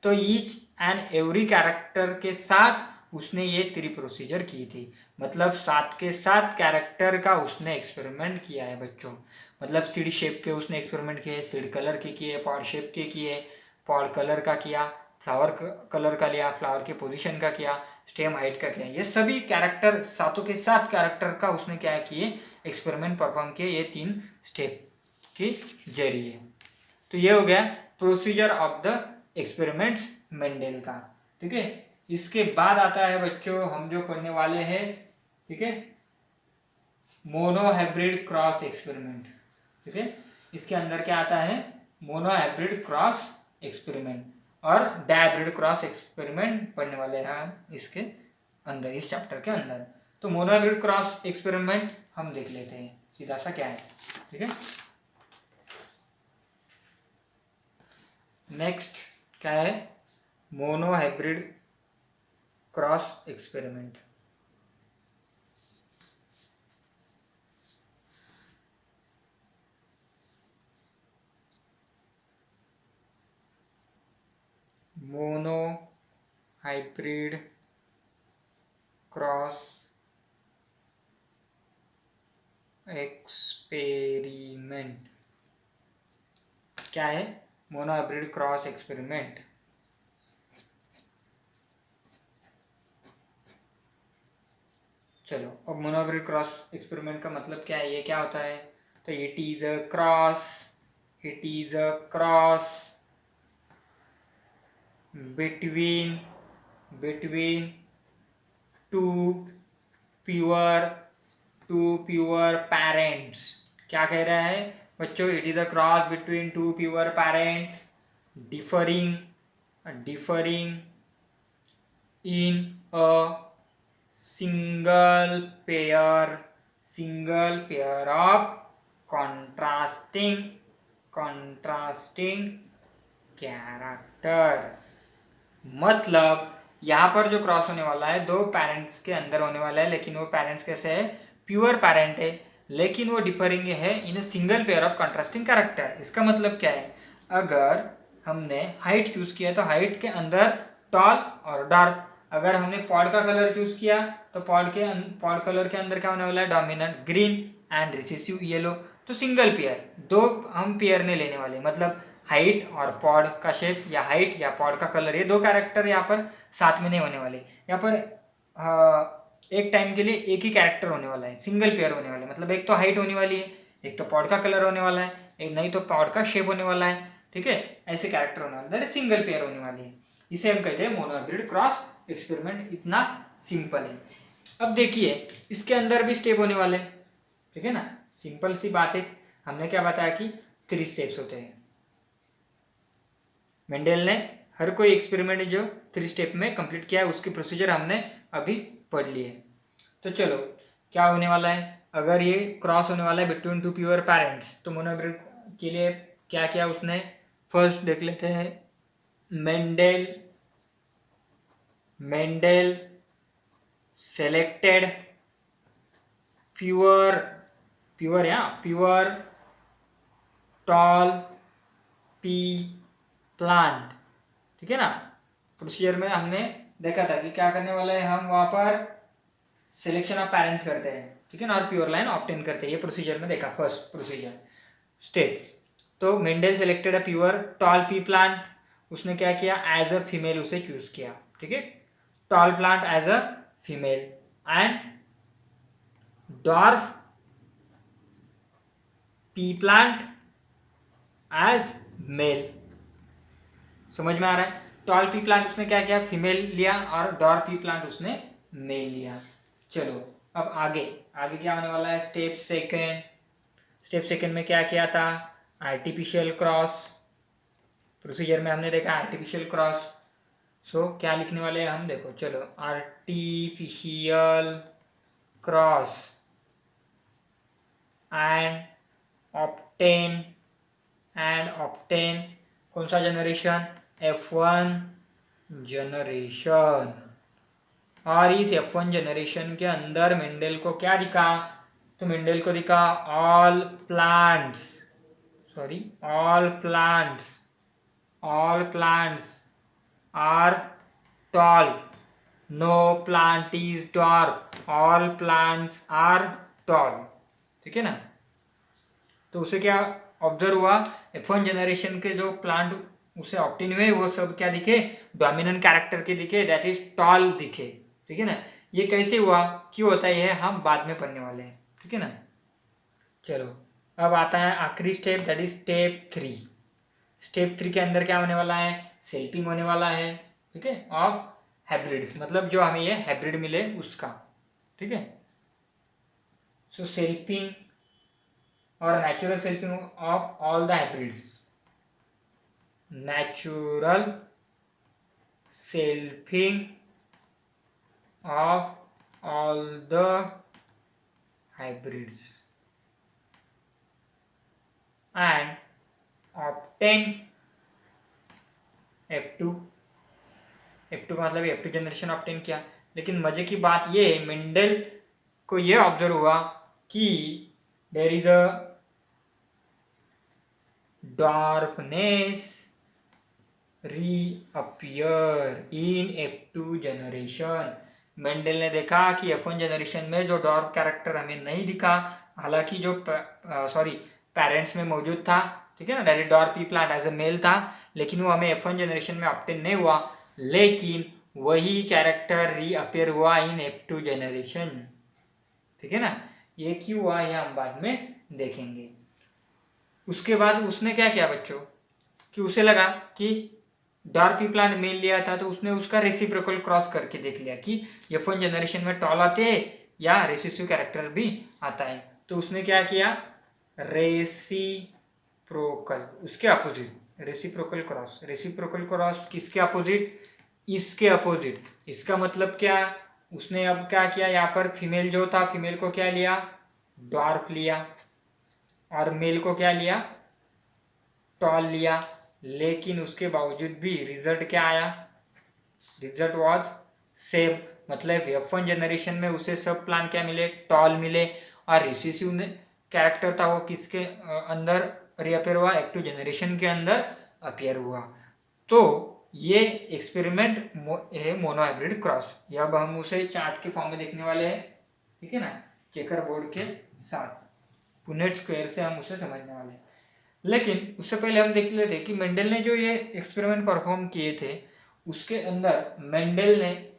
तो ईच एंड एवरी कैरेक्टर के साथ उसने ये 3 प्रोसीजर की थी, मतलब 7 के 7 कैरेक्टर का उसने एक्सपेरिमेंट किया है बच्चों। मतलब सीड शेप के उसने एक्सपेरिमेंट किए, सीड कलर के किए, पॉड शेप के किए, पॉड कलर का किया, फ्लावर कलर का लिया, फ्लावर के पोजीशन का किया, स्टेम हाइट का किया, ये सभी कैरेक्टर 7 के 7 कैरेक्टर का उसने क्या किए एक्सपेरिमेंट परफॉर्म किए, ये 3 स्टेप के जरिए। तो ये हो गया procedure of the experiments Mendel का, ठीक है। इसके बाद आता है बच्चों हम जो पढ़ने वाले हैं, ठीक है, मोनोहाइब्रिड क्रॉस एक्सपेरिमेंट, ठीक है। इसके अंदर क्या आता है, मोनोहाइब्रिड क्रॉस एक्सपेरिमेंट और डायहाइब्रिड क्रॉस एक्सपेरिमेंट पढ़ने वाले हैं इसके अंदर, इस चैप्टर के अंदर। तो मोनोहाइब्रिड क्रॉस एक्सपेरिमेंट हम देख लेते हैं सीधा सा क्या है, ठीक है। नेक्स्ट क्या है, monohybrid cross experiment. Monohybrid cross experiment क्या है, मोनोहाइब्रिड क्रॉस एक्सपेरिमेंट। चलो अब मोनोहाइब्रिड क्रॉस एक्सपेरिमेंट का मतलब क्या है, ये क्या होता है, तो it is a cross between two pure parents। क्या कह रहा है बच्चों, it is a cross between 2 pure parents differing in a single pair of contrasting character. मतलब यहाँ पर जो क्रॉस होने वाला है 2 पेरेंट्स के अंदर होने वाला है, लेकिन वो पेरेंट्स कैसे है, प्योर पेरेंट है, लेकिन वो डिफरिंग है in single pair of contrasting character. इसका मतलब क्या है, अगर हमने हाइट चूज किया तो हाइट के अंदर टॉल और डार्क, अगर हमने पॉड का कलर चूज किया तो पॉड कलर के अंदर क्या होने वाला है, dominant green, and recessive yellow. तो सिंगल पेयर, दो हम पेयर नहीं लेने वाले, मतलब हाइट और पॉड का शेप या हाइट या पॉड का कलर, ये दो कैरेक्टर यहाँ पर साथ में नहीं होने वाले। यहाँ पर एक टाइम के लिए एक ही कैरेक्टर होने वाला है, सिंगल पेयर होने वाला है। मतलब एक तो हाइट होने वाली है, एक तो पॉड का कलर होने वाला है, एक नहीं तो पॉड का शेप होने वाला है, ठीक है। ऐसे कैरेक्टर होने वाला है, दैट इज सिंगल पेयर होने वाली है। इसे हम कहते हैं मोनोहाइब्रिड क्रॉस एक्सपेरिमेंट। इतना सिंपल है। अब देखिए इसके अंदर भी स्टेप होने वाले, ठीक है ना। सिंपल सी बात है, हमने क्या बताया कि 3 स्टेप्स होते हैं। मेंडल ने हर कोई एक्सपेरिमेंट जो 3 स्टेप में कंप्लीट किया है उसकी प्रोसीजर हमने अभी पढ़ ली है। तो चलो क्या होने वाला है, अगर ये क्रॉस होने वाला है बिटवीन 2 प्योर पेरेंट्स, तो मोनोहाइब्रिड के लिए क्या किया उसने, फर्स्ट देख लेते हैं। Mendel selected pure tall pea plant, ठीक है ना। प्रोसीजर में हमने देखा था कि क्या करने वाला है, हम वहां पर सिलेक्शन ऑफ पेरेंट्स करते हैं, ठीक है ना, और प्योर लाइन ऑब्टेन करते हैं। ये प्रोसीजर में देखा, फर्स्ट प्रोसीजर स्टेप। तो Mendel selected a pure tall pea plant, उसने क्या किया, एज अ फीमेल उसे चूज किया, ठीक है। Tall plant as a female and dwarf pea plant as male. समझ में आ रहा है। टॉल पी प्लांट उसने क्या किया, फीमेल लिया, और डॉर्फ पी प्लांट उसने मेल लिया। चलो अब आगे क्या होने वाला है, स्टेप सेकेंड में क्या किया था, आर्टिफिशियल क्रॉस। प्रोसीजर में हमने देखा आर्टिफिशियल क्रॉस। सो क्या लिखने वाले हैं हम, देखो चलो, आर्टिफिशियल क्रॉस एंड ऑब्टेन कौन सा जनरेशन, F1 जनरेशन। और इस F1 जनरेशन के अंदर मेंडल को क्या दिखा, तो मेंडल को दिखा all plants are tall, no plant is dwarf, all plants are tall, ठीक है ना। तो उसे क्या ऑब्जर्व हुआ, F1 जनरेशन के जो प्लांट उसे ऑप्टेन हुए वो सब क्या दिखे, डोमिनेंट कैरेक्टर के दिखे, दैट इज टॉल दिखे, ठीक है ना। ये कैसे हुआ, क्यों होता है, ये हम बाद में पढ़ने वाले हैं, ठीक है ना। चलो अब आता है आखिरी स्टेप, दैट इज स्टेप 3 के अंदर क्या होने वाला है, सेल्फिंग होने वाला है, ठीक है, ऑफ हाइब्रिड्स, मतलब जो हमें ये हाइब्रिड मिले उसका, ठीक है। सो सेल्फिंग और natural selfing of all the hybrids, natural selfing of all the hybrids and obtain F2 का मतलब F2 जनरेशन ऑब्टेन किया। लेकिन मजे की बात ये है, मेंडल को ये ऑब्जर्व हुआ कि there is a dwarfness reappear in F2 generation. Mendel ने देखा कि F1 जनरेशन में जो डॉर्फ कैरेक्टर हमें नहीं दिखा, हालांकि जो पेरेंट्स में मौजूद था, ठीक है ना, that is dwarf pea plant as a male था, लेकिन वो हमें F1 जनरेशन में ऑब्टेन नहीं हुआ, लेकिन वही कैरेक्टर रीअपियर हुआ इन F2 जनरेशन, ठीक है ना। ये क्यों हुआ ये हम बाद में देखेंगे। उसके बाद उसने क्या किया बच्चों, कि उसे लगा कि डॉर्फ पी प्लांट मेल लिया था, तो उसने उसका रेसिप्रोकल क्रॉस करके देख लिया कि F1 जनरेशन में टॉल आते हैं या रेसिसिव कैरेक्टर भी आता है। तो उसने क्या किया, रेसिप्रोकल, उसके अपोजिट रेसिप्रोकल क्रॉस किसके अपोजिट, इसके अपोजिट। इसका मतलब क्या, उसने अब क्या किया, यहाँ पर फीमेल जो था, फीमेल को क्या लिया, डॉर्फ लिया, और मेल को क्या लिया, टॉल लिया। लेकिन उसके बावजूद भी रिजल्ट क्या आया, रिजल्ट वाज सेम, मतलब F1 जनरेशन में उसे सब प्लांट क्या मिले, टॉल मिले, और रिसेसिव कैरेक्टर था वो किसके अंदर रीअपियर हुआ, F2 जनरेशन के अंदर अपियर हुआ। तो ये एक्सपेरिमेंट है मोनोहाइब्रिड क्रॉस। अब हम उसे चार्ट के फॉर्म में देखने वाले हैं, ठीक है ना, चेकर बोर्ड के साथ। पुनेट स्क्वायर से हम उसे समझने वाले हैं। लेकिन उससे पहले हम देख लेते कि मेंडल ने जो ये एक्सपेरिमेंट परफॉर्म किए थे उसके अंदर मेंडल ने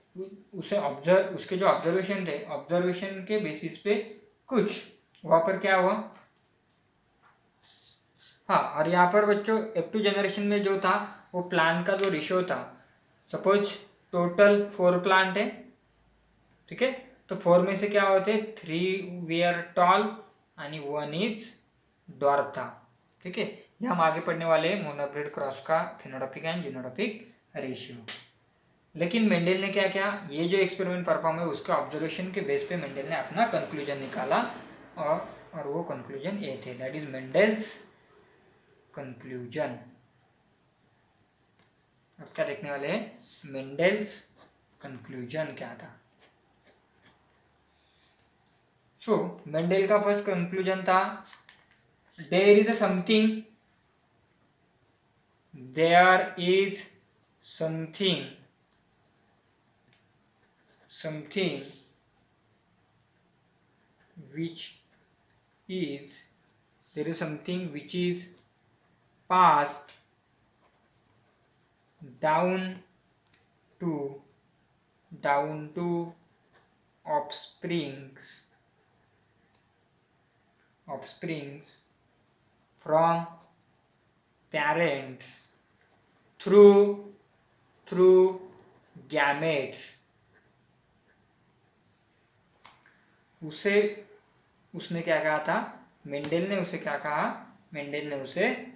उसे ऑब्जर्व उसके जो ऑब्जर्वेशन थे, ऑब्जर्वेशन के बेसिस पे कुछ वहाँ पर क्या हुआ। हाँ, और यहाँ पर बच्चों F2 जनरेशन में जो था वो प्लांट का जो रेशियो था, सपोज टोटल 4 प्लांट है, ठीक है, तो 4 में से क्या होते 3 वेयर टॉल आणि 1 इज डॉर्फ था, ठीक है। ये हम आगे पढ़ने वाले हैं मोनोब्रीड क्रॉस का फिनोटाइपिक एंड जीनोटाइपिक रेशियो। लेकिन मेंडल ने क्या किया, ये जो एक्सपेरिमेंट परफॉर्म है उसके ऑब्जर्वेशन के बेस पे मेंडल ने अपना कंक्लूजन निकाला और वो कंक्लूजन ये थे, दैट इज मेंडल्स कंक्लूजन। अब क्या देखने वाले हैं, मेंडल्स कंक्लूजन क्या था। सो मेंडल का फर्स्ट कंक्लूजन था there is something which is passed down to offsprings from parents through gametes। उसने क्या कहा था, मेंडल ने उसे क्या कहा, मेंडल ने उसे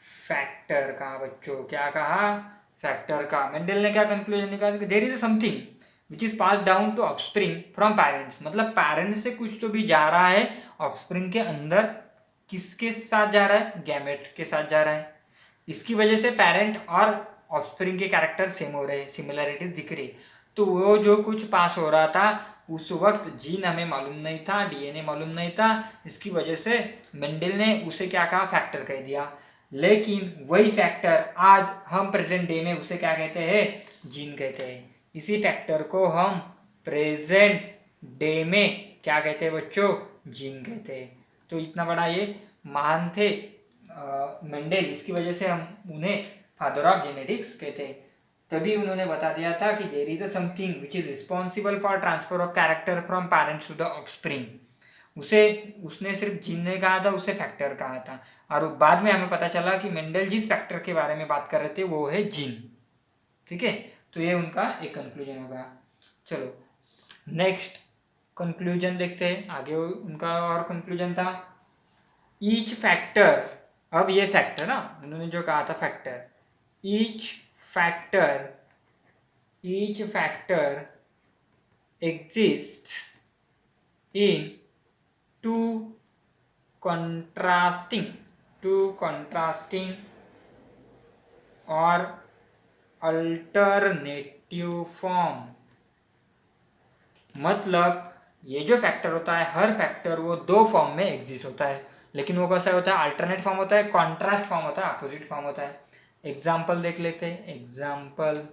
फैक्टर कहा बच्चों, क्या कहा, फैक्टर का। मेंडल ने क्या कंक्लूजन निकाला कि there is something which is pass down to offspring from parents, मतलब पेरेंट्स से कुछ तो भी जा रहा है ऑफस्प्रिंग के अंदर, किसके साथ जा रहा है, गैमेट के साथ जा रहा है। इसकी वजह से पेरेंट और ऑफस्प्रिंग के कैरेक्टर सेम हो रहे हैं, सिमिलरिटीज दिख रही है। तो वो जो कुछ पास हो रहा था उस वक्त जीन हमें मालूम नहीं था, डीएनए मालूम नहीं था, इसकी वजह से मेंडल ने उसे क्या कहा, फैक्टर कह दिया। लेकिन वही फैक्टर आज हम प्रेजेंट डे में उसे क्या कहते हैं, जीन कहते हैं। इसी फैक्टर को हम प्रेजेंट डे में क्या कहते हैं बच्चों, जीन कहते हैं। तो इतना बड़ा ये महान थे मेंडल, इसकी वजह से हम उन्हें फादर ऑफ जेनेटिक्स कहते हैं। तभी उन्होंने बता दिया था कि there is something which is responsible for transfer of character from parents to the offspring. उसने सिर्फ जीन नहीं कहा था, उसे फैक्टर कहा था। और बाद में हमें पता चला कि मेंडल जिस फैक्टर के बारे में बात कर रहे थे वो है जीन, ठीक है। तो ये उनका एक कंक्लूजन होगा। चलो नेक्स्ट कंक्लूजन देखते हैं, आगे उनका और कंक्लूजन था ईच फैक्टर। अब ये फैक्टर ना, उन्होंने जो कहा था factor, each factor exists in two contrasting or alternative form। मतलब ये जो फैक्टर होता है, हर फैक्टर वो दो फॉर्म में एग्जिस्ट होता है, लेकिन वो कैसा होता है, अल्टरनेट फॉर्म होता है, कॉन्ट्रास्ट फॉर्म होता है, अपोजिट फॉर्म होता है। एग्जाम्पल देख लेते हैं, एग्जाम्पल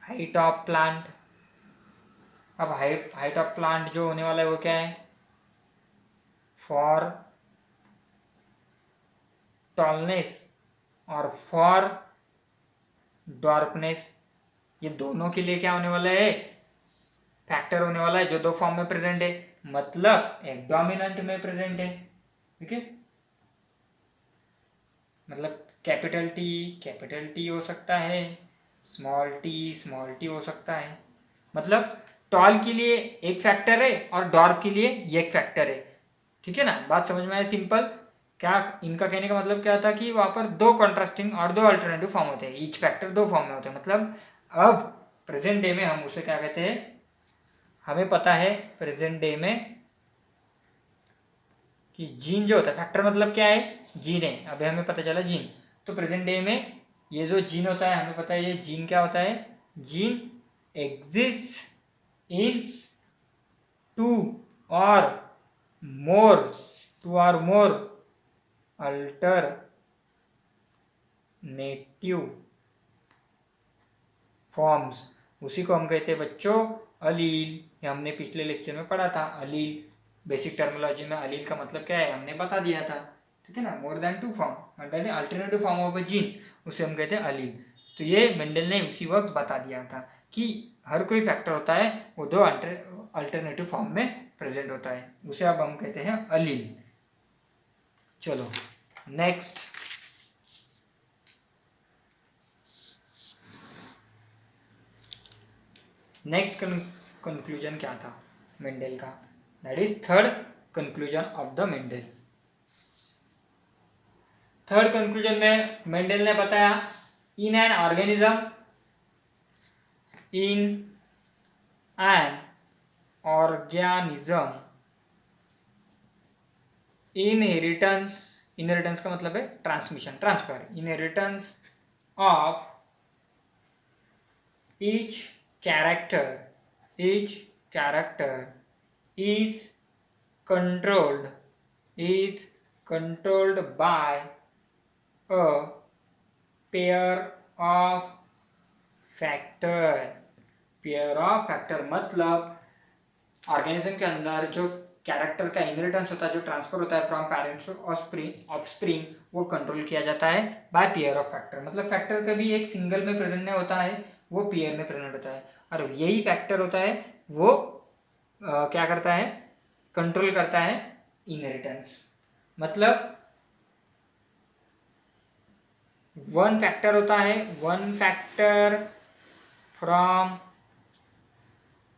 हाइट ऑफ प्लांट। अब हाइट ऑफ प्लांट जो होने वाला है वो क्या है, फॉर टॉलनेस और फॉर डॉर्फनेस, ये दोनों के लिए क्या होने वाला है, फैक्टर होने वाला है जो दो फॉर्म में प्रेजेंट है, मतलब एक डोमिनेंट में प्रेजेंट है, ठीक है। मतलब कैपिटल टी हो सकता है, स्मॉल टी हो सकता है। मतलब टॉल के लिए एक फैक्टर है और डॉर्फ के लिए ये एक फैक्टर है, ठीक है ना। बात समझ में आए, सिंपल। क्या इनका कहने का मतलब क्या था कि वहां पर दो कॉन्ट्रास्टिंग और दो अल्टरनेटिव फॉर्म होते हैं, ईच फैक्टर दो फॉर्म में होते हैं। मतलब अब प्रेजेंट डे में हम उसे क्या कहते हैं, हमें पता है प्रेजेंट डे में कि जीन जो होता है, फैक्टर मतलब क्या है, जीन है, अभी हमें पता चला जीन। तो प्रेजेंट डे में ये जो जीन होता है, हमें पता है ये जीन क्या होता है, जीन एग्जिस्ट इन टू और मोर अल्टरनेटिव फॉर्म्स। उसी को हम कहते हैं बच्चों अलील, ये हमने पिछले लेक्चर में पढ़ा था, अलील। बेसिक टर्मिनोलॉजी में अलील का मतलब क्या है हमने बता दिया था, ठीक है ना। More than 2 form alternative form of a gene, उसे हम कहते हैं अलील। तो ये मेंडल ने उसी वक्त बता दिया था कि हर कोई फैक्टर होता है वो 2 अल्टरनेटिव फॉर्म में प्रेजेंट होता है, उसे अब हम कहते हैं अलील। चलो नेक्स्ट, कंक्लूजन क्या था मेंडल का, that is third conclusion of the Mendel. Third conclusion में मेंडल ने बताया इन एन ऑर्गेनिज्म इनहेरिटेंस का मतलब है transmission, transfer, inheritance of each character is controlled by a pair of factor मतलब ऑर्गेनिज्म के अंदर जो कैरेक्टर का इनहेरिटेंस होता है, जो ट्रांसफर होता है फ्रॉम पेरेंट्स टू ऑफस्प्रिंग, वो कंट्रोल किया जाता है बाय पेयर ऑफ फैक्टर। मतलब फैक्टर कभी एक सिंगल में प्रेजेंट नहीं होता है, वो पेयर में प्रेजेंट होता है, और यही फैक्टर होता है वो क्या करता है, कंट्रोल करता है इनहेरिटेंस। मतलब वन फैक्टर होता है, वन फैक्टर फ्रॉम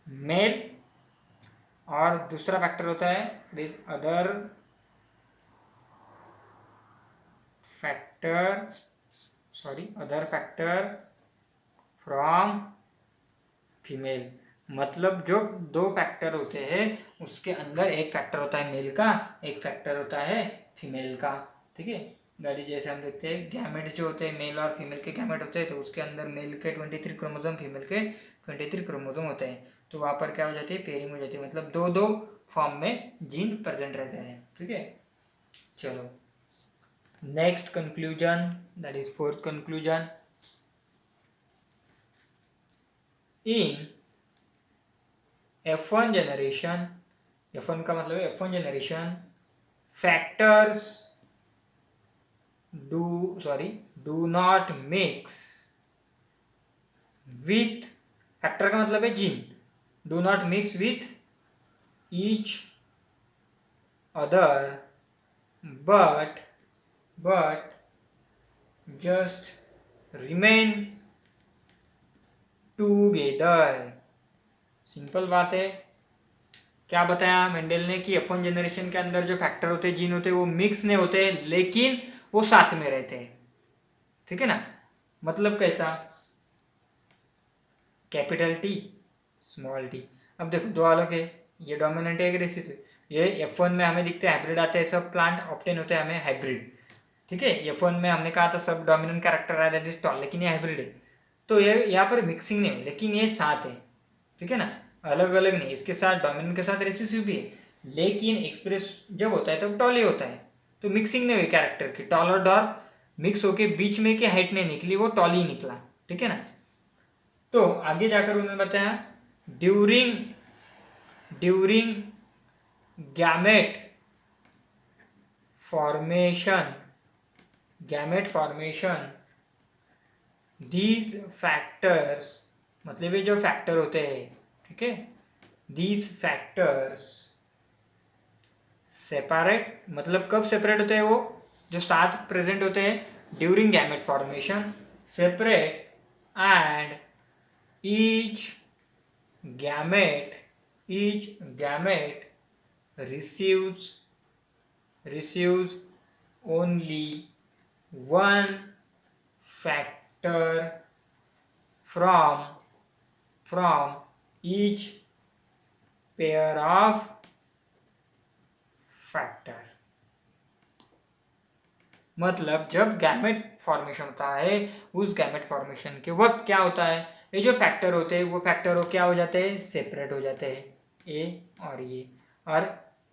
मेल, और दूसरा फैक्टर होता है अदर फैक्टर फ्रॉम फीमेल। मतलब जो 2 फैक्टर होते हैं उसके अंदर एक फैक्टर होता है मेल का, एक फैक्टर होता है फीमेल का, ठीक है। गाड़ी जैसे हम देखते हैं गैमेट जो होते हैं, मेल और फीमेल के गैमेट होते हैं, तो उसके अंदर मेल के 23 क्रोमोसोम, फीमेल के 23 क्रोमोसोम होते हैं, तो वहाँ पर क्या हो जाती है, पेयरिंग हो जाती है, मतलब 2 फॉर्म में जीन प्रेजेंट रहते हैं, ठीक है। चलो next conclusion, that is fourth conclusion, in F1 generation, F1 का मतलब है F1 generation, factors do not mix with, factor का मतलब है gene, do not mix with each other but just remain together. Simple बात है, क्या बताया मेंडल ने कि F1 जनरेशन के अंदर जो फैक्टर होते हैं, जीन होते हैं, वो मिक्स नहीं होते, लेकिन वो साथ में रहते हैं, ठीक है ना। मतलब कैसा, कैपिटल टी स्मॉल टी। अब देखो 2 अलग है, ये डोमिनेंट है, रिसेसिव। ये F1 में हमें दिखते हैं हाइब्रिड आते हैं, सब प्लांट ऑब्टेन होते हैं हमें हाइब्रिड, ठीक है। F1 में हमने कहा था सब डोमिनेंट कैरेक्टर आया दैट इज टॉल, लेकिन ये हाइब्रिड है, तो ये यहाँ पर मिक्सिंग नहीं है, लेकिन ये साथ है, ठीक है ना, अलग अलग नहीं। इसके साथ डोमिनेंट के साथ रिसेसिव भी है, लेकिन एक्सप्रेस जब होता है तब टॉल ही होता है, तो मिक्सिंग नहीं हुई कैरेक्टर की, टॉल और डॉर्क मिक्स होके बीच में की हाइट नहीं निकली, वो टॉल ही निकला, ठीक है ना। तो आगे जाकर उन्होंने बताया during gamete formation these factors, मतलब ये जो फैक्टर होते हैं, ठीक है, दीज फैक्टर्स सेपरेट, मतलब कब सेपरेट होते हैं, वो जो साथ प्रेजेंट होते हैं during gamete formation, separate, and each gamete receives only one factor from each pair of factor। मतलब जब गैमेट फॉर्मेशन होता है, उस गैमेट फॉर्मेशन के वक्त क्या होता है, ये जो फैक्टर होते हैं वो फैक्टर क्या हो जाते हैं, सेपरेट हो जाते हैं, ए और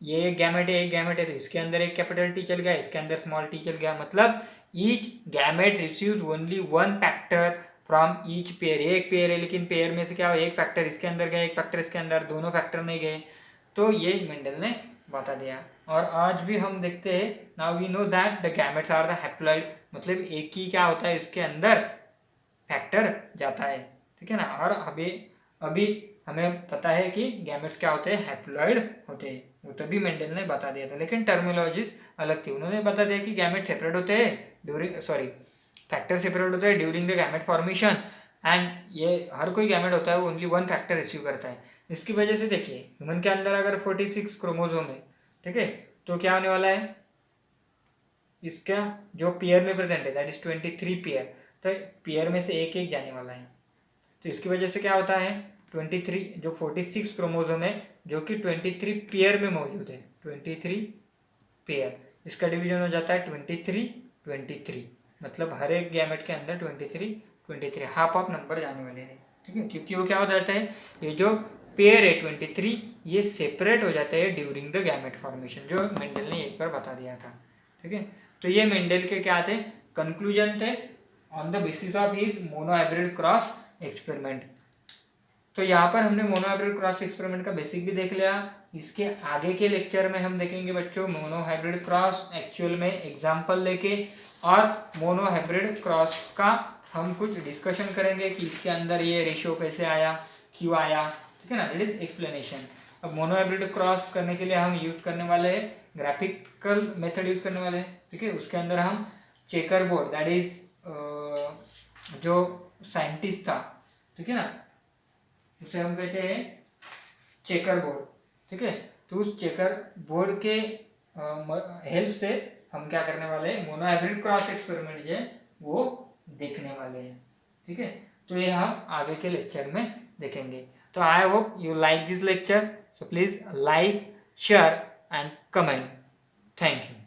ये गैमेट है, तो इसके अंदर एक कैपिटल टी चल गया, इसके अंदर स्मॉल टी चल गया, मतलब each gamete receives only one factor from each pair. एक पेयर है, लेकिन पेयर में से क्या हो, एक फैक्टर इसके अंदर गया, एक फैक्टर इसके अंदर, दोनों फैक्टर नहीं गए, तो ये मेंडल ने बता दिया। और आज भी हम देखते हैं, now we know that the gametes are the haploid, मतलब एक ही क्या होता है इसके अंदर फैक्टर जाता है, ठीक है ना। और अभी अभी हमें पता है कि गैमेट्स क्या होते हैं, हैप्लॉइड होते हैं, वो तभी मेंडल ने बता दिया था, लेकिन टर्मिनोलॉजीज अलग थी। उन्होंने बता दिया कि गैमेट सेपरेट होते हैं ड्यूरिंग, सॉरी फैक्टर सेपरेट होते हैं during the gamete formation, and ये हर कोई गैमेट होता है वो ओनली वन फैक्टर रिसीव करता है। इसकी वजह से देखिए ह्यूमन के अंदर अगर 46 क्रोमोसोम है, ठीक है, तो क्या होने वाला है, इसका जो पेयर में प्रेजेंट है दैट इज 23 पेयर, तो पेयर में से एक एक जाने वाला है। तो इसकी वजह से क्या होता है, 23 जो 46 क्रोमोसोम है जो कि 23 पेयर में मौजूद है, 23 पेयर, इसका डिवीजन हो जाता है 23 मतलब हर एक गैमेट के अंदर 23 हाफ ऑफ नंबर जाने वाले हैं, ठीक है। क्योंकि वो क्या हो जाता है, ये जो पेयर है 23 ये सेपरेट हो जाते हैं ड्यूरिंग द गैमेट फॉर्मेशन, जो मेंडल ने एक बार बता दिया था, ठीक है। तो ये मेंडल के क्या थे, कंक्लूजन थे on the basis of his monohybrid cross experiment. तो यहाँ पर हमने मोनोहाइब्रिड क्रॉस एक्सपेरिमेंट का बेसिक भी देख लिया। इसके आगे के लेक्चर में हम देखेंगे बच्चों मोनोहाइब्रिड क्रॉस एक्चुअल में एग्जांपल लेके, और मोनोहाइब्रिड क्रॉस का हम कुछ डिस्कशन करेंगे कि इसके अंदर ये रेशियो कैसे आया, क्यों आया, ठीक है ना, दैट इज एक्सप्लेनेशन। अब मोनोहाइब्रिड क्रॉस करने के लिए हम यूज करने वाले हैं ग्राफिकल मेथड यूज करने वाले हैं, ठीक है। उसके अंदर हम चेकर बोर्ड, दैट इज जो साइंटिस्ट था, ठीक है ना, उसे हम कहते हैं चेकर बोर्ड, ठीक है। तो उस चेकर बोर्ड के हेल्प से हम क्या करने वाले हैं, मोनोहाइब्रिड क्रॉस एक्सपेरिमेंट जो है वो देखने वाले हैं, ठीक है। तो ये हम आगे के लेक्चर में देखेंगे। तो I hope you like this lecture, so please like, share and comment. Thank you.